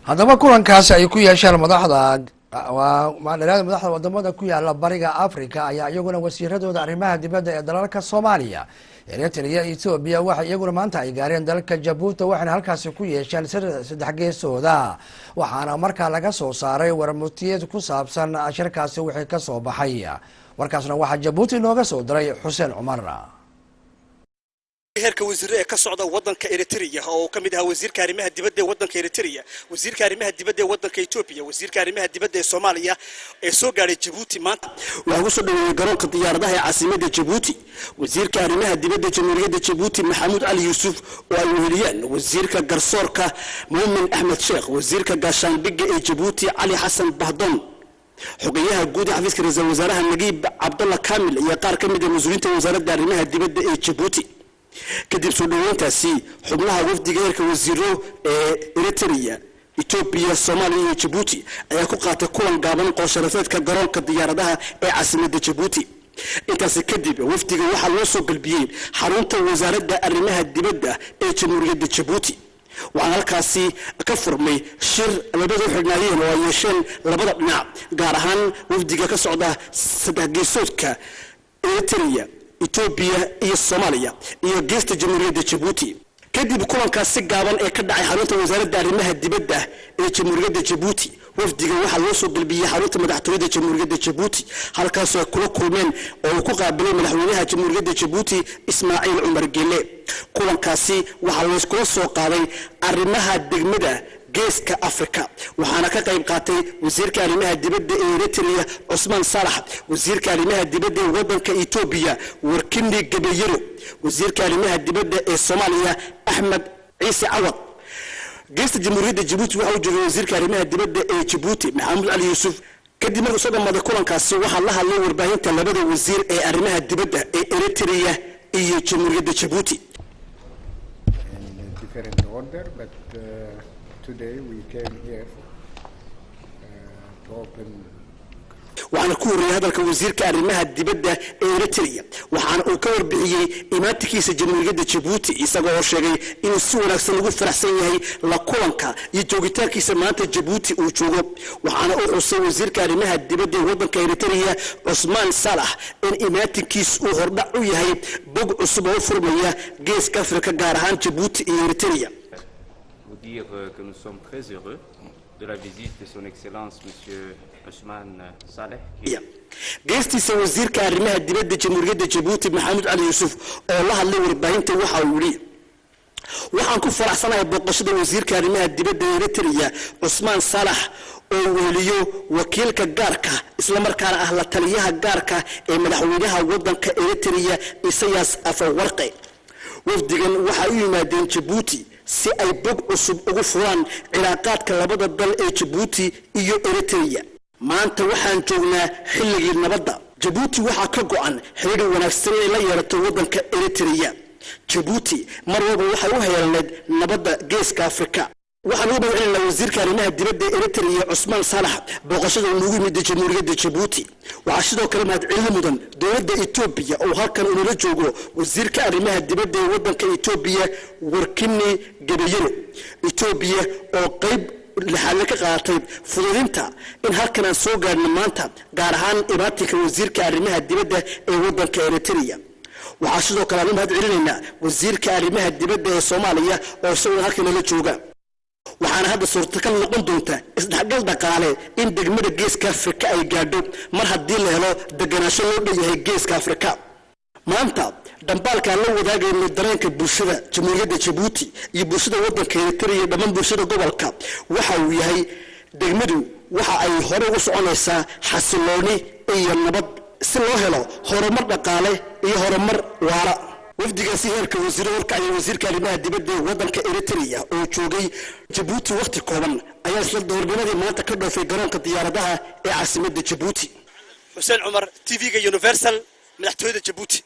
haddaba kulankaasi ay ku yeesheen madaxda wadamada ku yaala bariga Afrika ayaa iyaguna wasiiradooda arrimaha dibadda ee dalalka Soomaaliya, Eritrea, Ethiopia waxa iyaguna maanta ay gaareen dalka Djibouti waxaana halkaasi ku yeesheen saddex geesooda waxaana markaa laga soo saaray warmutiyad ku saabsan shirkaasi wixii ka soo baxay. warkaasna waxa Djibouti nooga soo diray Xuseen Cumar. heerka wasiirada ka socda wadanka Eritrea oo kamid ah wasiirka arrimaha dibadda ee wadanka Eritrea, wasiirka arrimaha dibadda ee wadanka Ethiopia, wasiirka arrimaha dibadda ee Soomaaliya ee soo gaaray Djibouti maanta waxa uu soo dhaweeyay garoonka diyaaradaha ee caasimadda Djibouti. wasiirka arrimaha dibadda Jamhuuriyadda Djibouti Maxamuud Ali Yuusuf oo ay weheliyeen wasiirka garsoorka Muumin Ahmed Sheekh, wasiirka gaashaandhigga ee Djibouti Ali Xasan Bahdon, xogayaha guud ee xafiiska ra'iisul wasaaraha Nagiib Abdullah Kamil iyo qaar kamid ah mas'uuliyiinta wasaaradda arrimaha dibadda ee Djibouti. kadib soo dhaweyntaasi xubnaha wafdiga heerka wasiiro ee Eritrea, Ethiopia, Soomaaliya iyo Djibouti ayaa ku qaatay kulan gaaban qorsharafeedka garoonka diyaaradaha ee caasimadda Djibouti. intaas kadib wafdiga waxaa loo soo galbiyay xarunta wasaaradda arrimaha dibadda ee Jamhuuriyadda Djibouti. waxaan halkaasi ka furmay shir labada xubnaayeen oo ay yeesheen labada dhinac, gaar ahaan wafdiga ka socda saddex geesoodka Eritrea, Ethiopia iyo Soomaaliya iyo geesta Jamhuuriyadda Djibouti. kadib kulankaas si gaaban ee ka dhacay xarunta wasaaradda arrimaha dibadda ee Jamhuuriyadda Djibouti, wafdiga waxaa loo soo galbiyay xarunta madaxtooyada Jamhuuriyadda Djibouti halkaas oo kula kulmeen oo ku qaabilay madaxweynaha Jamhuuriyadda Djibouti Ismaaciil Cumar Geele. kulankaasi waxaa loo isku soo qaaday arrimaha degmada geeska Afrika waxaana ka qayb qaatay wasiirka arrimaha dibadda ee Eritrea Usman Salax, wasiirka arrimaha dibadda ee wadanka Ethiopia Warkini Gabayero, wasiirka arrimaha dibadda ee Soomaaliya Ahmed Ciise Cawad. geesta Jamhuuriyadda Djibouti waxa uu joogay wasiirka arrimaha dibadda ee Djibouti Maxamuud Ali Yuusuf. kadib markuu soo dhamaaday kulankaasi waxaa la hadlay warbaahinta labada wasiir ee arrimaha dibadda ee Eritrea iyo Jamhuuriyadda Djibouti. Today we came here to open. waxaana ku horreeyay hadalka wasiirka arrimaha dibadda ee Eritrea waxaana uu ka warbixiyay imaantikiisa Jamhuuriyadda Djibouti isagoo sheegay inuu si wanaagsan ugu faraxsan yahay la kulanka iyo joogitaankiisa maanta Djibouti uu joogo. waxaana uu xusay wasiirka arrimaha dibadda ee wadanka Eritrea Usman Salax in imaantikiisa uu hordhac u yahay bog cusub oo furmaya geeska Afrika gaar ahaan Djibouti iyo Eritrea. dire que nous sommes très heureux de la visite de son excellence monsieur Usman Saleh. geestiisa wasiirka arrimaha dibadda Jamhuuriyadda Djibouti Maxamuud Ali Yuusuf oo la hadlay warbaahinta waxa uu yiri waxaan ku faraxsanahay booqashada wasiirka arrimaha dibadda ee Eritrea Usman Salax oo weliyo wakiilka gaarka isla markaana ah la taliyaha gaarka ee madaxweynaha wadanka Eritrea Isaias Afwerki. wafdigan waxa uu yimaadeen Djibouti si ay bog cusub ugu furaan cilaaqaadka labada dal ee Djibouti iyo Eritrea. maanta waxaan joognaa xilligii nabadda. Djibouti waxaa ka go'an xiriir wanaagsan ee la yeelato wadanka Eritrea. Djibouti mar walba waxay u heelaneed nabadda geeska Afrika. waxaan u baahanaa wasiirka arrimaha dibadda ee Eritrea Usman Salax booqashada uu ugu yimid Jamhuuriyadda Djibouti. waxaa sidoo kale mahadcelin mudan dowladda Ethiopia oo halkan uu la joogo wasiirka arrimaha dibadda ee wadanka Ethiopia Warkini Gabayero. Ethiopia oo qayb lixaad ka qaadatay fududinta in halkan aan soo gaarno maanta, gaar ahaan ibaatika wasiirka arrimaha dibadda ee wadanka Eritrea. waxaa sidoo kale mahadcelinaynaa wasiirka arrimaha dibadda ee Soomaaliya oo isagoo halkan la jooga. waxaana hadda suurtagal noqon doonta isdhexgal dhaqaale in degmada geeska Afrika ay gaadho mar haddii la helo deganaansho loo dhanyahay geeska Afrika. maanta dambaalka la wadaagayno dareenka bulshada Jamhuuriyadda Djibouti iyo bulshada wadanka Eritrea dhammaan bulshada gobolka waxa uu yahay degmadu waxa ay hore u soconaysaa xasilooni iyo nabad si loo helo horumar dhaqaale iyo horumar waara. wafdigaasi heerka wasiirka iyo wasiirka arrimaha dibadda ee wadanka Eritrea oo joogay Djibouti waqti kooban ayaa isla doorbimadii maanta ka dhoofay garoonka diyaaradaha ee caasimadda Djibouti. Xuseen Cumar, TV-ga Universal, madaxtooyada Djibouti.